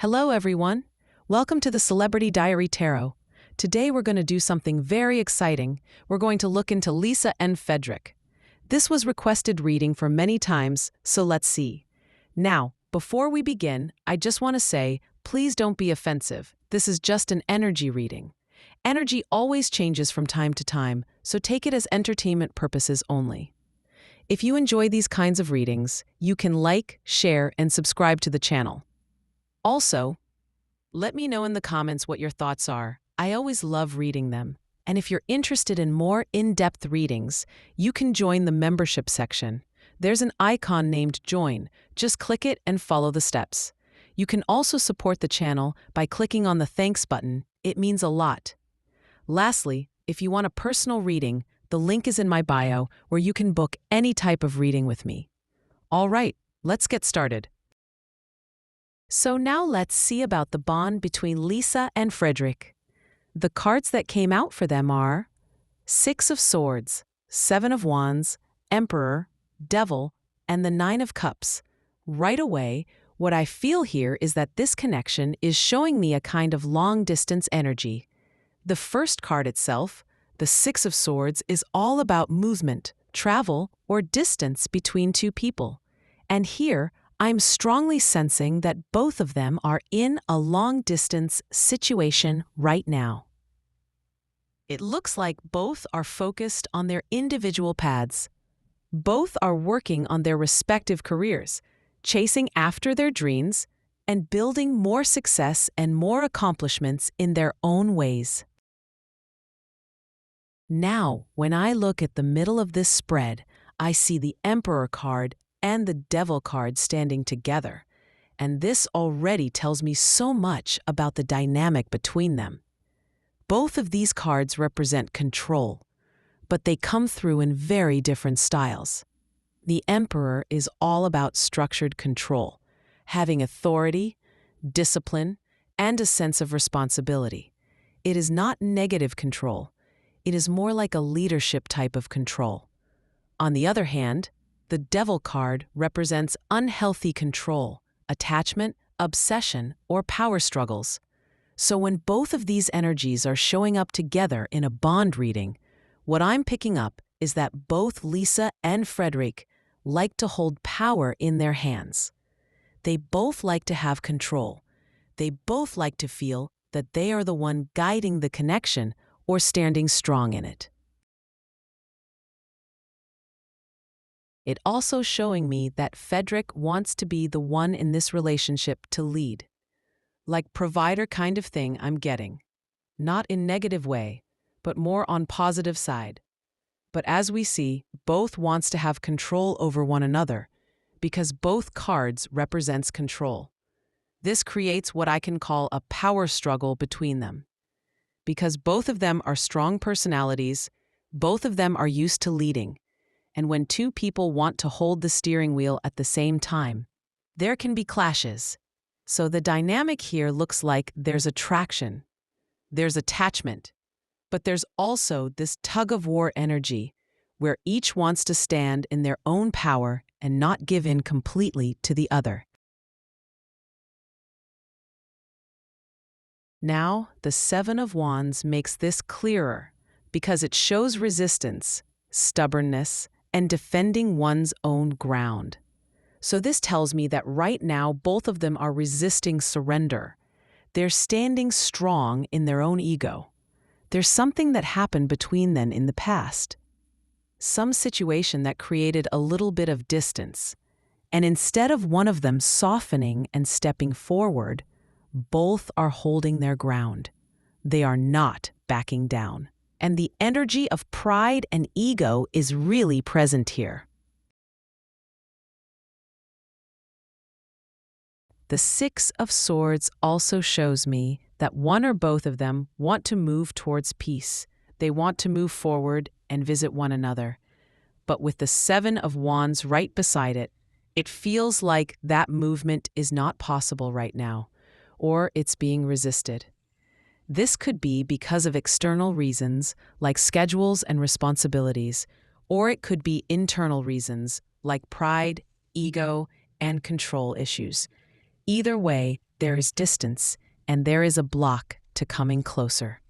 Hello, everyone. Welcome to the Celebrity Diary Tarot. Today we're going to do something very exciting. We're going to look into Lisa and Frederick. This was requested reading for many times, so let's see. Now, before we begin, I just want to say, please don't be offensive. This is just an energy reading. Energy always changes from time to time, so take it as entertainment purposes only. If you enjoy these kinds of readings, you can like, share, and subscribe to the channel. Also, let me know in the comments what your thoughts are. I always love reading them. And if you're interested in more in-depth readings, you can join the membership section. There's an icon named Join. Just click it and follow the steps. You can also support the channel by clicking on the thanks button. It means a lot. Lastly, if you want a personal reading, the link is in my bio where you can book any type of reading with me. All right, let's get started. So now let's see about the bond between Lisa and Frederick. The cards that came out for them are Six of Swords, Seven of Wands, Emperor, Devil, and the Nine of Cups. Right away, what I feel here is that this connection is showing me a kind of long-distance energy. The first card itself, the Six of Swords, is all about movement, travel, or distance between two people. And here, I'm strongly sensing that both of them are in a long-distance situation right now. It looks like both are focused on their individual paths. Both are working on their respective careers, chasing after their dreams, and building more success and more accomplishments in their own ways. Now, when I look at the middle of this spread, I see the Emperor card and the Devil card standing together, and this already tells me so much about the dynamic between them. Both of these cards represent control, but they come through in very different styles. The Emperor is all about structured control, having authority, discipline, and a sense of responsibility. It is not negative control. It is more like a leadership type of control. On the other hand, the Devil card represents unhealthy control, attachment, obsession, or power struggles. So when both of these energies are showing up together in a bond reading, what I'm picking up is that both Lisa and Frederick like to hold power in their hands. They both like to have control. They both like to feel that they are the one guiding the connection or standing strong in it. It also showing me that Frederick wants to be the one in this relationship to lead. Like provider kind of thing I'm getting. Not in negative way, but more on positive side. But as we see, both wants to have control over one another, because both cards represents control. This creates what I can call a power struggle between them. Because both of them are strong personalities, both of them are used to leading. And when two people want to hold the steering wheel at the same time, there can be clashes. So the dynamic here looks like there's attraction, there's attachment, but there's also this tug-of-war energy where each wants to stand in their own power and not give in completely to the other. Now, the Seven of Wands makes this clearer because it shows resistance, stubbornness, and defending one's own ground. So this tells me that right now both of them are resisting surrender. They're standing strong in their own ego. There's something that happened between them in the past. Some situation that created a little bit of distance. And instead of one of them softening and stepping forward, both are holding their ground. They are not backing down. And the energy of pride and ego is really present here. The Six of Swords also shows me that one or both of them want to move towards peace. They want to move forward and visit one another. But with the Seven of Wands right beside it, it feels like that movement is not possible right now, or it's being resisted. This could be because of external reasons, like schedules and responsibilities, or it could be internal reasons, like pride, ego, and control issues. Either way, there is distance, and there is a block to coming closer.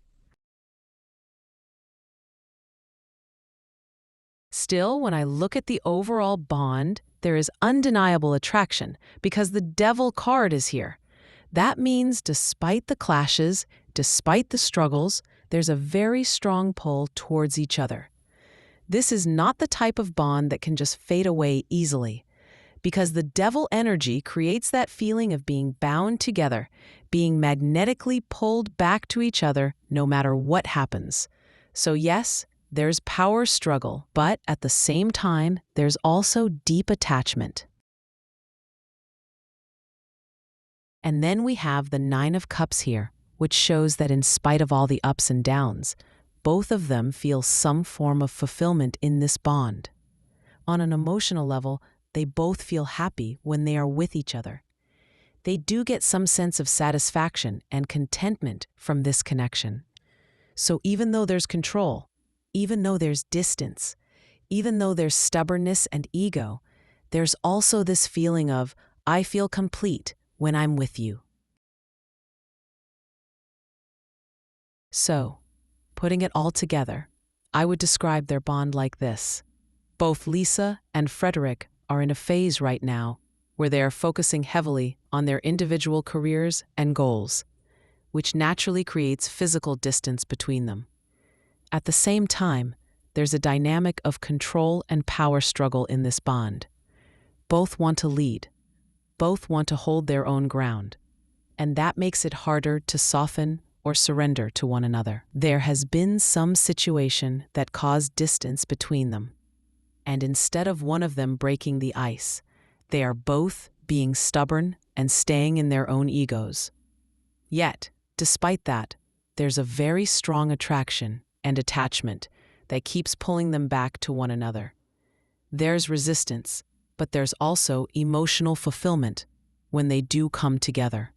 Still, when I look at the overall bond, there is undeniable attraction because the devil card is here. That means despite the clashes, despite the struggles, there's a very strong pull towards each other. This is not the type of bond that can just fade away easily, because the devil energy creates that feeling of being bound together, being magnetically pulled back to each other no matter what happens. So yes, there's power struggle, but at the same time, there's also deep attachment. And then we have the Nine of Cups here, which shows that in spite of all the ups and downs, both of them feel some form of fulfillment in this bond. On an emotional level, they both feel happy when they are with each other. They do get some sense of satisfaction and contentment from this connection. So even though there's control, even though there's distance, even though there's stubbornness and ego, there's also this feeling of, I feel complete when I'm with you. So, putting it all together, I would describe their bond like this. Both Lisa and Frederick are in a phase right now where they are focusing heavily on their individual careers and goals, which naturally creates physical distance between them. At the same time, there's a dynamic of control and power struggle in this bond. Both want to lead. Both want to hold their own ground. And that makes it harder to soften or surrender to one another. There has been some situation that caused distance between them. And instead of one of them breaking the ice, they are both being stubborn and staying in their own egos. Yet, despite that, there's a very strong attraction and attachment that keeps pulling them back to one another. There's resistance, but there's also emotional fulfillment when they do come together.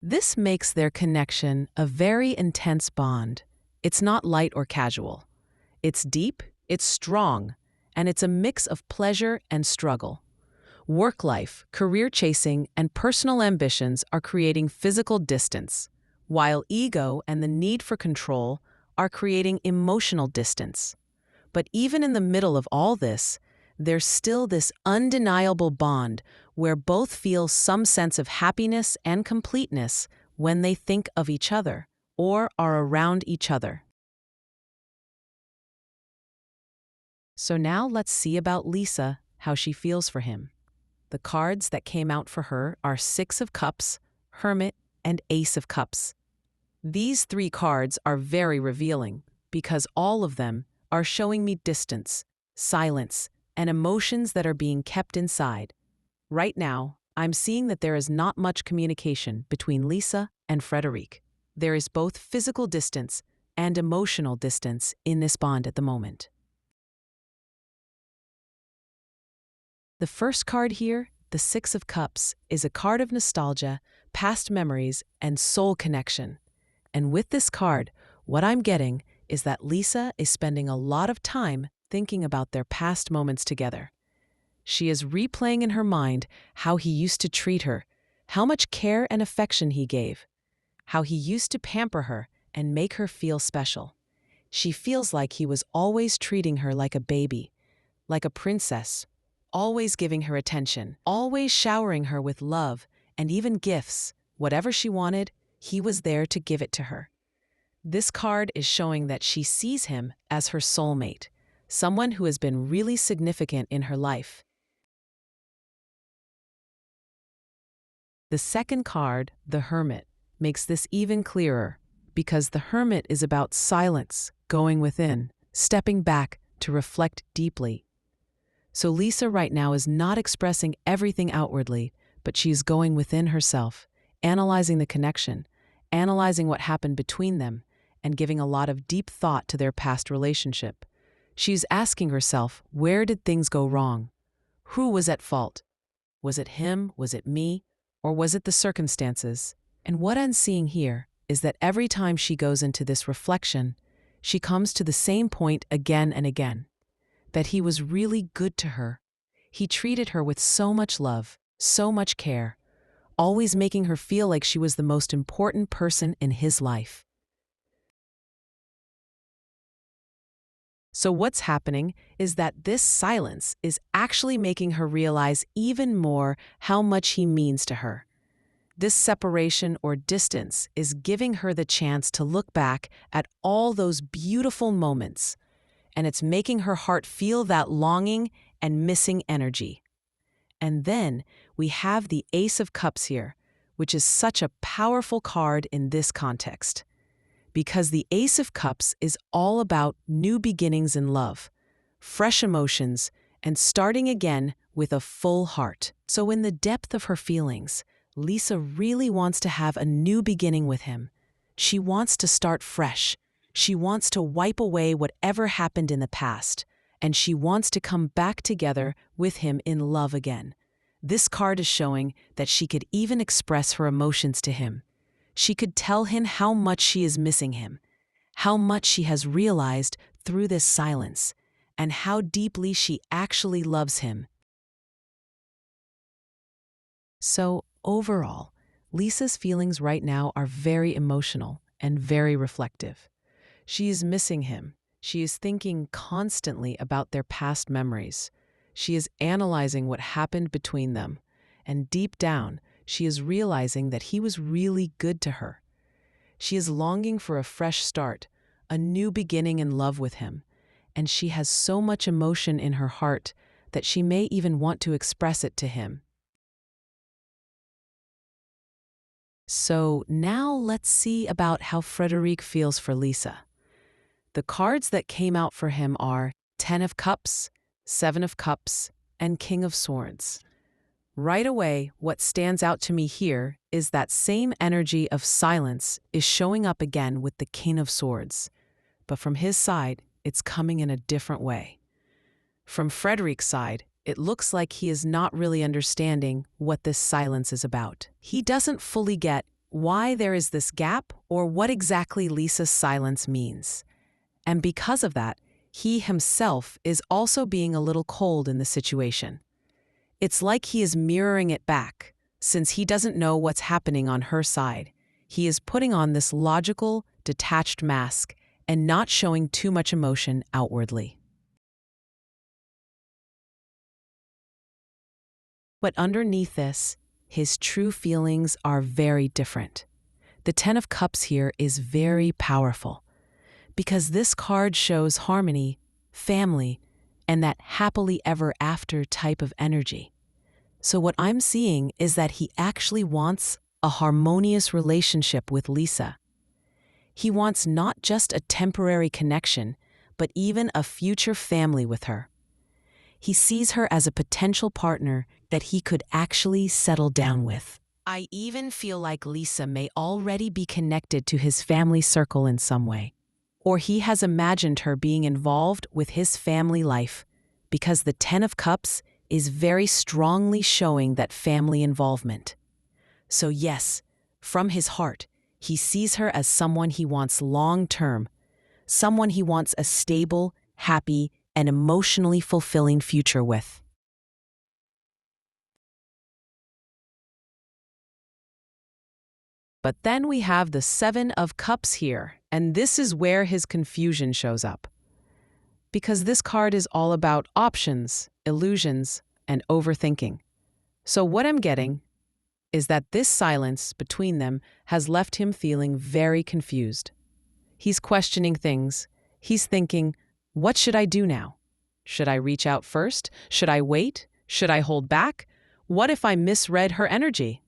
This makes their connection a very intense bond. It's not light or casual. It's deep, it's strong, and it's a mix of pleasure and struggle. Work life, career chasing, and personal ambitions are creating physical distance, while ego and the need for control are creating emotional distance. But even in the middle of all this, there's still this undeniable bond where both feel some sense of happiness and completeness when they think of each other or are around each other. So now let's see about Lisa, how she feels for him. The cards that came out for her are Six of Cups, Hermit, and Ace of Cups. These three cards are very revealing because all of them are showing me distance, silence, and emotions that are being kept inside. Right now, I'm seeing that there is not much communication between Lisa and Frederic. There is both physical distance and emotional distance in this bond at the moment. The first card here, the Six of Cups, is a card of nostalgia, past memories, and soul connection. And with this card, what I'm getting is that Lisa is spending a lot of time thinking about their past moments together. She is replaying in her mind how he used to treat her, how much care and affection he gave, how he used to pamper her and make her feel special. She feels like he was always treating her like a baby, like a princess, always giving her attention, always showering her with love and even gifts. Whatever she wanted, he was there to give it to her. This card is showing that she sees him as her soulmate, someone who has been really significant in her life. The second card, the Hermit, makes this even clearer because the Hermit is about silence, going within, stepping back to reflect deeply. So Lisa right now is not expressing everything outwardly, but she's going within herself, analyzing the connection, analyzing what happened between them, and giving a lot of deep thought to their past relationship. She's asking herself, where did things go wrong? Who was at fault? Was it him? Was it me? Or was it the circumstances? And what I'm seeing here is that every time she goes into this reflection, she comes to the same point again and again, that he was really good to her. He treated her with so much love, So much care, always making her feel like she was the most important person in his life. So what's happening is that this silence is actually making her realize even more how much he means to her. This separation or distance is giving her the chance to look back at all those beautiful moments, and it's making her heart feel that longing and missing energy. And then we have the Ace of Cups here, which is such a powerful card in this context. Because the Ace of Cups is all about new beginnings in love, fresh emotions, and starting again with a full heart. So in the depth of her feelings, Lisa really wants to have a new beginning with him. She wants to start fresh. She wants to wipe away whatever happened in the past, and she wants to come back together with him in love again. This card is showing that she could even express her emotions to him. She could tell him how much she is missing him, how much she has realized through this silence, and how deeply she actually loves him. So, overall, Lisa's feelings right now are very emotional and very reflective. She is missing him. She is thinking constantly about their past memories. She is analyzing what happened between them, and deep down, she is realizing that he was really good to her. She is longing for a fresh start, a new beginning in love with him, and she has so much emotion in her heart that she may even want to express it to him. So now let's see about how Frederic feels for Lisa. The cards that came out for him are Ten of Cups, Seven of Cups, and King of Swords. Right away, what stands out to me here is that same energy of silence is showing up again with the King of Swords. But from his side, it's coming in a different way. From Frederic's side, it looks like he is not really understanding what this silence is about. He doesn't fully get why there is this gap or what exactly Lisa's silence means. And because of that, he himself is also being a little cold in the situation. It's like he is mirroring it back, since he doesn't know what's happening on her side. He is putting on this logical, detached mask and not showing too much emotion outwardly. But underneath this, his true feelings are very different. The Ten of Cups here is very powerful, because this card shows harmony, family, and that happily ever after type of energy. So what I'm seeing is that he actually wants a harmonious relationship with Lisa. He wants not just a temporary connection, but even a future family with her. He sees her as a potential partner that he could actually settle down with. I even feel like Lisa may already be connected to his family circle in some way, or he has imagined her being involved with his family life, because the Ten of Cups is very strongly showing that family involvement. So yes, from his heart, he sees her as someone he wants long-term, someone he wants a stable, happy, and emotionally fulfilling future with. But then we have the Seven of Cups here, and this is where his confusion shows up. Because this card is all about options, illusions, and overthinking. So what I'm getting is that this silence between them has left him feeling very confused. He's questioning things. He's thinking, what should I do now? Should I reach out first? Should I wait? Should I hold back? What if I misread her energy?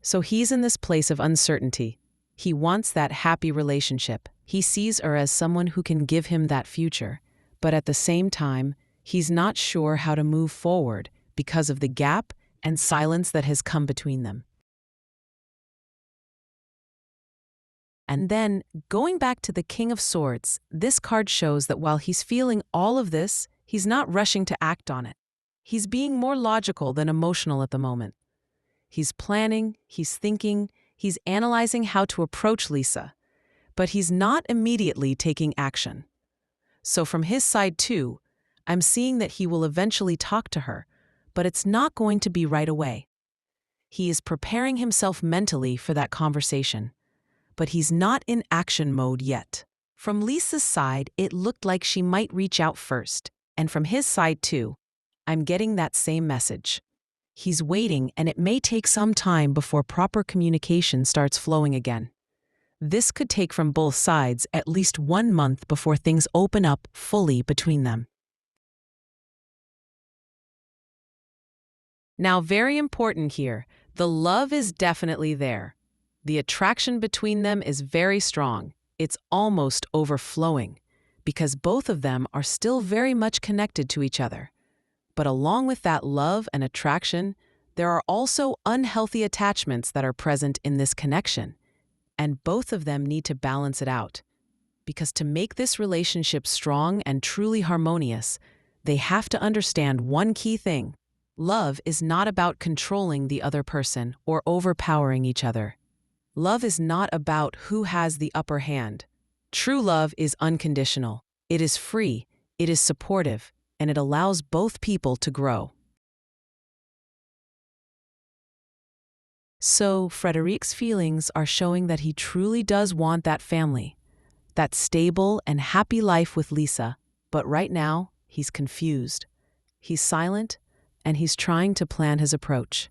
So he's in this place of uncertainty. He wants that happy relationship. He sees her as someone who can give him that future. But at the same time, he's not sure how to move forward because of the gap and silence that has come between them. And then, going back to the King of Swords, this card shows that while he's feeling all of this, he's not rushing to act on it. He's being more logical than emotional at the moment. He's planning, he's thinking, he's analyzing how to approach Lisa, but he's not immediately taking action. So from his side too, I'm seeing that he will eventually talk to her, but it's not going to be right away. He is preparing himself mentally for that conversation, but he's not in action mode yet. From Lisa's side, it looked like she might reach out first, and from his side too. I'm getting that same message. He's waiting, and it may take some time before proper communication starts flowing again. This could take from both sides at least 1 month before things open up fully between them. Now, very important here, the love is definitely there. The attraction between them is very strong. It's almost overflowing, because both of them are still very much connected to each other. But along with that love and attraction, there are also unhealthy attachments that are present in this connection, and both of them need to balance it out. Because to make this relationship strong and truly harmonious, they have to understand one key thing. Love is not about controlling the other person or overpowering each other. Love is not about who has the upper hand. True love is unconditional. It is free, it is supportive, and it allows both people to grow. So, Frederic's feelings are showing that he truly does want that family, that stable and happy life with Lisa, but right now, he's confused. He's silent, and he's trying to plan his approach.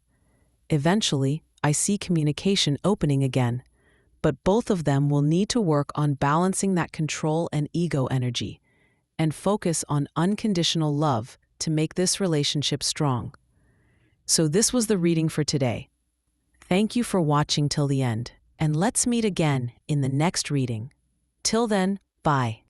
Eventually, I see communication opening again, but both of them will need to work on balancing that control and ego energy, and focus on unconditional love to make this relationship strong. So this was the reading for today. Thank you for watching till the end, and let's meet again in the next reading. Till then, bye.